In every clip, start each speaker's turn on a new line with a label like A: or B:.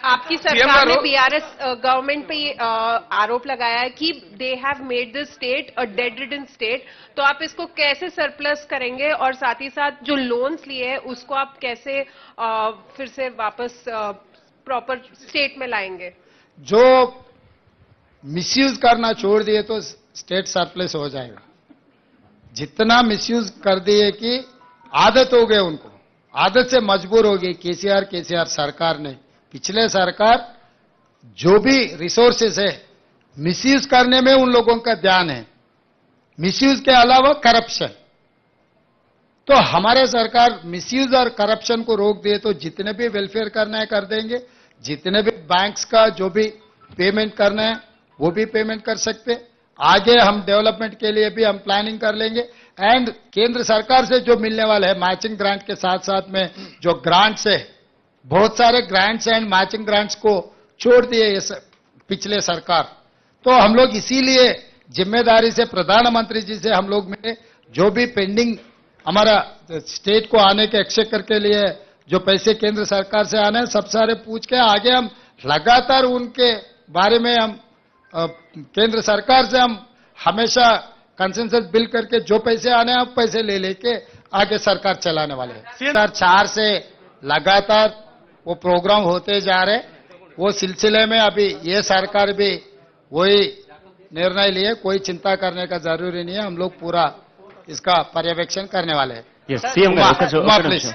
A: आपकी सरकार ने बीआरएस गवर्नमेंट पे ये आरोप लगाया है कि they have made this state a dead ridden state, तो आप इसको कैसे सरप्लस करेंगे और साथ ही साथ जो लोन्स लिए हैं उसको आप कैसे फिर से वापस प्रॉपर स्टेट में लाएंगे?
B: जो मिसयूज करना छोड़ दिए तो स्टेट सरप्लस हो जाएगा। जितना मिसयूज कर दिए कि आदत हो गई, उनको आदत से मजबूर हो गई केसीआर सरकार ने। पिछले सरकार जो भी रिसोर्सेस है मिसयूज करने में उन लोगों का ध्यान है, मिसयूज के अलावा करप्शन। तो हमारे सरकार मिसयूज और करप्शन को रोक दिए तो जितने भी वेलफेयर करना है कर देंगे, जितने भी बैंक्स का जो भी पेमेंट करना है वो भी पेमेंट कर सकते। आगे हम डेवलपमेंट के लिए भी हम प्लानिंग कर लेंगे। एंड केंद्र सरकार से जो मिलने वाला है मैचिंग ग्रांट के साथ साथ में जो ग्रांट्स है, बहुत सारे ग्रांट्स एंड मैचिंग ग्रांट्स को छोड़ दिए पिछले सरकार। तो हम लोग इसीलिए जिम्मेदारी से प्रधानमंत्री जी से हम लोग में जो भी पेंडिंग हमारा स्टेट को आने के एक्सचेकर के लिए जो पैसे केंद्र सरकार से आने सब सारे पूछ के आगे हम लगातार उनके बारे में हम केंद्र सरकार से हम हमेशा कंसेंसस बिल करके जो पैसे आने हैं पैसे ले लेके आगे सरकार चलाने वाले हैं। 2004 से लगातार वो प्रोग्राम होते जा रहे, वो सिलसिले में अभी ये सरकार भी वही निर्णय लिए, कोई चिंता करने का जरूरी नहीं है। हम लोग पूरा इसका पर्यवेक्षण करने वाले हैं। Please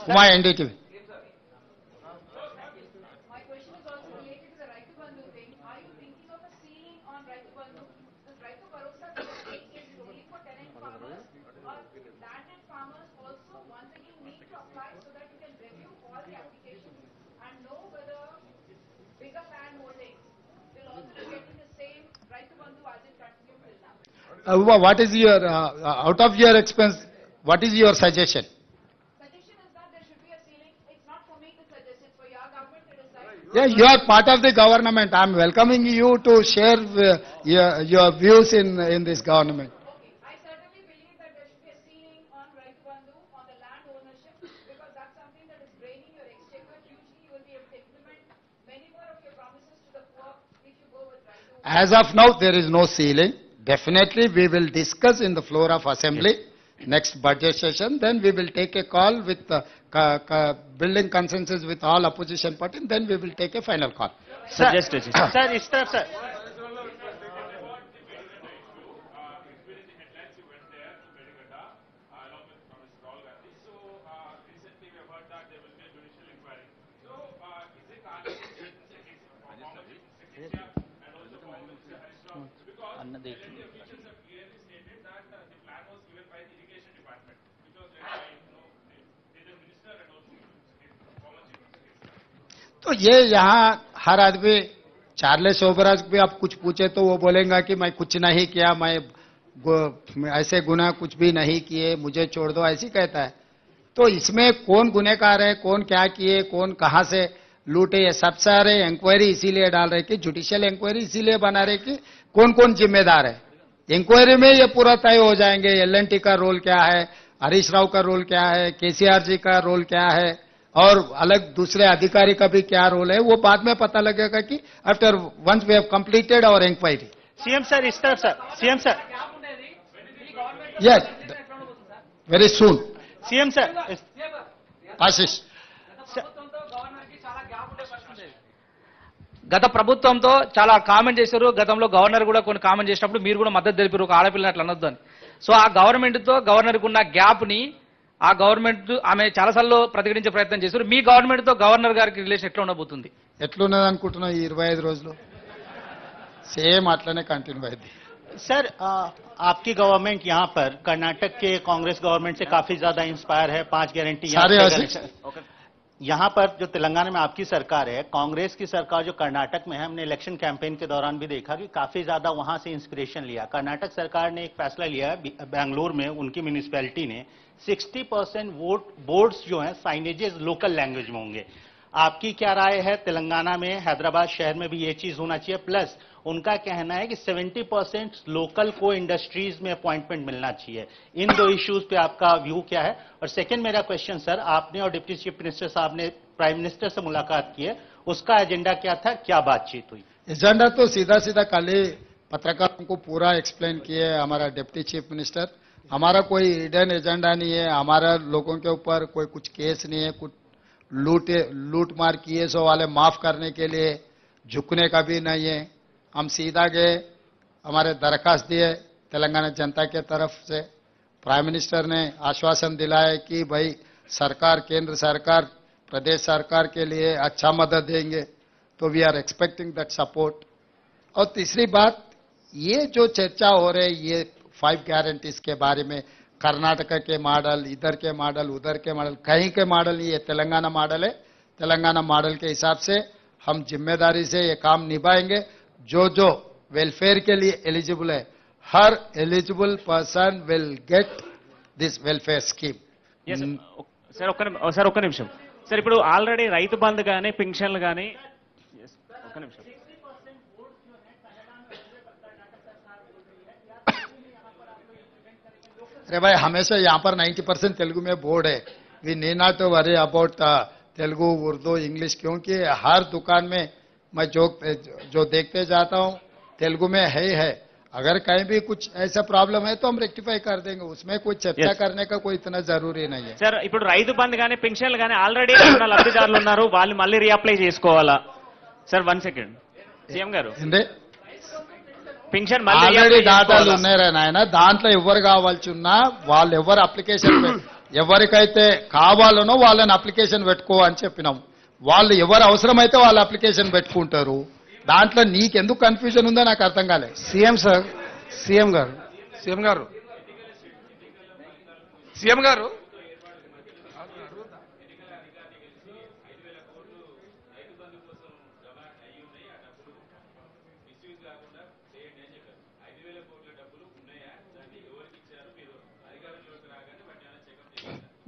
B: Uma NDTV. What is your, out of your expense, what is your suggestion?
C: Suggestion is that there should be a ceiling. It's not for me to suggest, it's for your government to decide.
B: Yeah, you are part of the government. I am welcoming you to share your views in this government.
C: Okay, I certainly believe that there should be a ceiling on Raitu Bandhu, on the land ownership, because that's something that is draining your exchequer hugely. You will be able to implement many more of your promises to the poor if you go with Raitu.
B: As of now, there is no ceiling. Definitely, we will discuss in the floor of assembly next budget session. Then we will take a call with building consensus with all opposition parties. Then we will take a final call.
D: Sir, इस तरफ sir
B: तो ये यहाँ हर आदमी Charles Sobhraj भी आप कुछ पूछे तो वो बोलेगा कि मैं कुछ नहीं किया, मैं ऐसे गुनाह कुछ भी नहीं किए, मुझे छोड़ दो, ऐसी कहता है। तो इसमें कौन गुनहगार है, कौन क्या किए, कौन कहां से लूटे, ये सब सारे इंक्वायरी इसीलिए डाल रहे कि जुडिशियल इंक्वायरी इसीलिए बना रहे कि कौन कौन जिम्मेदार है। इंक्वायरी में ये पूरा तय हो जाएंगे एल&टी का रोल क्या है, हरीश राव का रोल क्या है, केसीआर जी का रोल क्या है और अलग दूसरे अधिकारी का भी क्या रोल है, वो बाद में पता लगेगा कि after once we have completed our inquiry.
D: CM sir इस तरफ सर, CM sir
B: yes very soon
D: CM sir
B: Ashish.
E: గత ప్రభుత్వంతో చాలా కామెంట్ చేశారు. గతంలో గవర్నర్ కూడా కొన్ని కామెంట్ చేసినప్పుడు మీరు కూడా మద్దతు తెలిపారు, ఒక ఆడపిల్లని అట్లా అనొద్దు అని. సో ఆ గవర్నమెంట్ తో గవర్నర్ కు ఉన్న గ్యాప్ ని ఆ గవర్నమెంట్ ఆమె చాలాసార్లు ప్రతిఘటించే ప్రయత్నం చేశారు. మీ గవర్నమెంట్ తో గవర్నర్ గారికి రిలేషన్ ఎట్లా ఉండబోతుంది?
B: ఎట్లున్నది అనుకుంటున్నా ఈ 25 రోజులు సేమ్ అట్లనే కంటిన్యూ అయింది।
F: सर आपकी गवर्नमेंट यहाँ पर कर्नाटक के कांग्रेस गवर्नमेंट से काफी ज्यादा इंस्पायर है। 5 गारंटी यहाँ पर जो तेलंगाना में आपकी सरकार है, कांग्रेस की सरकार जो कर्नाटक में है, हमने इलेक्शन कैंपेन के दौरान भी देखा कि काफी ज्यादा वहां से इंस्पिरेशन लिया। कर्नाटक सरकार ने एक फैसला लिया है, बेंगलोर में उनकी म्यूनिसिपैलिटी ने 60% बोर्ड्स जो हैं साइनेजेस लोकल लैंग्वेज में होंगे। आपकी क्या राय है? तेलंगाना में हैदराबाद शहर में भी ये चीज होना चाहिए। प्लस उनका कहना है कि 70% लोकल को इंडस्ट्रीज में अपॉइंटमेंट मिलना चाहिए। इन दो इश्यूज पे आपका व्यू क्या है? और सेकंड मेरा क्वेश्चन सर, आपने और डिप्टी चीफ मिनिस्टर साहब ने प्राइम मिनिस्टर से मुलाकात की है, उसका एजेंडा क्या था, क्या बातचीत हुई?
B: एजेंडा तो सीधा सीधा कल ही पत्रकारों को पूरा एक्सप्लेन किए हमारा डिप्टी चीफ मिनिस्टर। हमारा कोई हिडन एजेंडा नहीं है, हमारा लोगों के ऊपर कोई कुछ केस नहीं है, कुछ लूट मार किए सो वाले माफ करने के लिए झुकने का भी नहीं है। हम सीधा गए, हमारे दरखास्त दिए तेलंगाना जनता के तरफ से। प्राइम मिनिस्टर ने आश्वासन दिलाया कि भाई सरकार, केंद्र सरकार प्रदेश सरकार के लिए अच्छा मदद देंगे, तो we are expecting that support. और तीसरी बात, ये जो चर्चा हो रही है ये 5 गारंटीज के बारे में, कर्नाटक के मॉडल, इधर के मॉडल, उधर के मॉडल, कहीं के मॉडल नहीं, ये तेलंगाना मॉडल है। तेलंगाना मॉडल के हिसाब से हम जिम्मेदारी से ये काम निभाएंगे। जो जो वेलफेयर के लिए एलिजिबल है, हर eligible person will get this welfare scheme.
G: Sir ఒక్క నిమిషం సార్, ఇప్పుడు ఆల్రెడీ రైతు బంధు కానీ పింఛన్లు కానీ ఒక్క నిమిషం
B: अरे भाई हमेशा यहाँ पर 90% तेलुगु में बोर्ड है. We need not to worry about Telugu, Urdu, English, क्योंकि हर दुकान में मैं जो देखते जाता हूँ तेलुगु में है ही है. अगर कहीं भी कुछ ऐसा प्रॉब्लम है तो हम रेक्टिफाई कर देंगे, उसमें कोई चर्चा करने का कोई इतना जरूरी नहीं है.
G: సార్ ఇప్పుడు రైతు బంధు కానీ పింఛన్లు కానీ ఆల్రెడీ ఉన్న లబ్ధిదారులు ఉన్నారు, వాళ్ళు మళ్ళీ రీఅప్లై చేసుకోవాలా? సార్ 1 సెకండ్ సీఎం గారు, పింఛన్ మళ్ళీ
B: ఆల్రెడీ డాటాలు ఉన్నాయి నాయన, దాంట్లో ఎవరు కావాల్సిన్నా వాళ్ళు ఎవరు అప్లికేషన్ ఎవరికైతే కావాలనో వాళ్ళని అప్లికేషన్ పెట్టుకో అని చెప్పినాం. వాళ్ళు ఎవరు అవసరమైతే వాళ్ళు అప్లికేషన్ పెట్టుకుంటారు. దాంట్లో నీకెందుకు కన్ఫ్యూజన్ ఉందో నాకు అర్థం కాలేదు.
H: సీఎం సార్, సీఎం గారు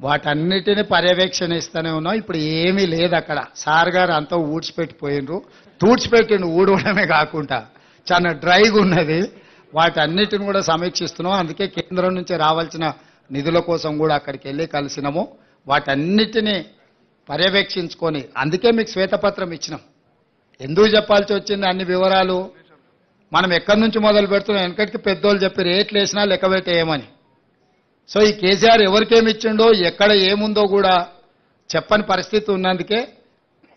B: వాటన్నిటిని పర్యవేక్షణిస్తూనే ఉన్నాం. ఇప్పుడు ఏమీ లేదు అక్కడ. సార్ గారు అంతా ఊడ్చిపెట్టిపోయినరు. తూడ్చిపెట్టిండు ఊడవడమే కాకుండా చాలా డ్రైగా ఉన్నది. వాటన్నిటిని కూడా సమీక్షిస్తున్నాం. అందుకే కేంద్రం నుంచి రావాల్సిన నిధుల కోసం కూడా అక్కడికి వెళ్ళి కలిసినాము. వాటన్నిటిని పర్యవేక్షించుకొని అందుకే మీకు శ్వేతపత్రం ఇచ్చినాం. ఎందుకు చెప్పాల్సి వచ్చింది అన్ని వివరాలు? మనం ఎక్కడి నుంచి మొదలు పెడుతున్నాం? వెనకటికి పెద్దోళ్ళు చెప్పి రేట్లు వేసినా లెక్క పెట్టేయమని. సో ఈ కేసీఆర్ ఎవరికేమి ఇచ్చిండో, ఎక్కడ ఏముందో కూడా చెప్పని పరిస్థితి ఉన్నందుకే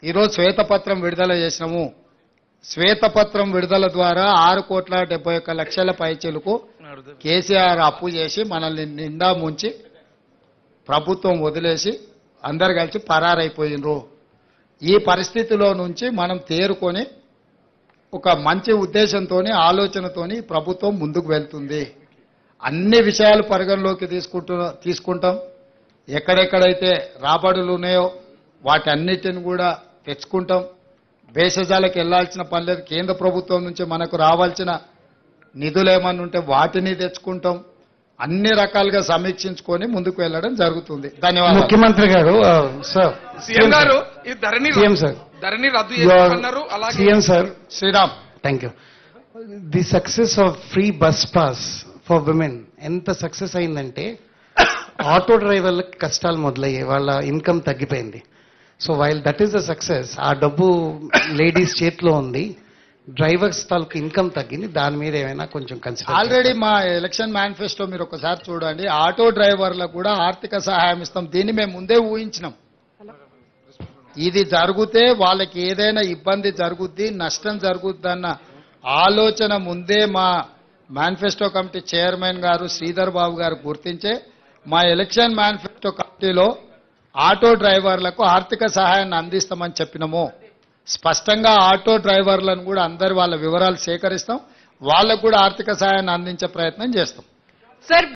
B: ఈరోజు శ్వేతపత్రం విడుదల చేసినాము. శ్వేతపత్రం విడుదల ద్వారా 6,71,00,000 పైచీలకు కేసీఆర్ అప్పు చేసి మనల్ని నిండా ముంచి ప్రభుత్వం వదిలేసి అందరు కలిసి పరారైపోయినరు. ఈ పరిస్థితిలో నుంచి మనం తేరుకొని ఒక మంచి ఉద్దేశంతోని, ఆలోచనతోని ప్రభుత్వం ముందుకు వెళ్తుంది. అన్ని విషయాలు పరిగణలోకి తీసుకుంటాం. ఎక్కడెక్కడైతే రాబడులు ఉన్నాయో వాటన్నిటిని కూడా తెచ్చుకుంటాం. భేషజాలకు వెళ్లాల్సిన పని లేదు. కేంద్ర ప్రభుత్వం నుంచి మనకు రావాల్సిన నిధులు ఏమన్నా ఉంటే వాటిని తెచ్చుకుంటాం. అన్ని రకాలుగా సమీక్షించుకొని ముందుకు వెళ్ళడం జరుగుతుంది. ధన్యవాదాలు.
H: ముఖ్యమంత్రి గారు, సార్
I: సీఎం గారు, ఈ ధరణి రద్దు చేస్తున్నారు. అలాగే
H: CM sir,
B: Sriram,
H: thank you. The success of free bus pass for women ఎంత సక్సెస్ అయిందంటే ఆటో డ్రైవర్లకు కష్టాలు మొదలయ్యాయి, వాళ్ళ ఇన్కమ్ తగ్గిపోయింది. So while that is the success, ఆ డబ్బు లేడీస్ చేతిలో ఉంది, డ్రైవర్స్ తాలూకు ఇన్కమ్ తగ్గింది. దాని మీద ఏమైనా కొంచెం కన్సిడర్.
B: ఆల్రెడీ మా ఎలక్షన్ మేనిఫెస్టో మీరు ఒకసారి చూడండి. ఆటో డ్రైవర్లకు కూడా ఆర్థిక సహాయం ఇస్తాం. దీన్ని మేము ముందే ఊహించినాం. ఇది జరిగితే వాళ్ళకి ఏదైనా ఇబ్బంది జరుగుద్ది, నష్టం జరుగుద్దన్న ఆలోచన ముందే మా మేనిఫెస్టో కమిటీ చైర్మన్ గారు శ్రీధర్ బాబు గారు గుర్తించే మా ఎలక్షన్ మేనిఫెస్టో కమిటీలో ఆటో డ్రైవర్లకు ఆర్థిక సహాయాన్ని అందిస్తామని చెప్పినాము. స్పష్టంగా ఆటో డ్రైవర్లను కూడా అందరి వాళ్ళ వివరాలు సేకరిస్తాం. వాళ్ళకు కూడా ఆర్థిక సహాయాన్ని అందించే ప్రయత్నం చేస్తాం.
A: సార్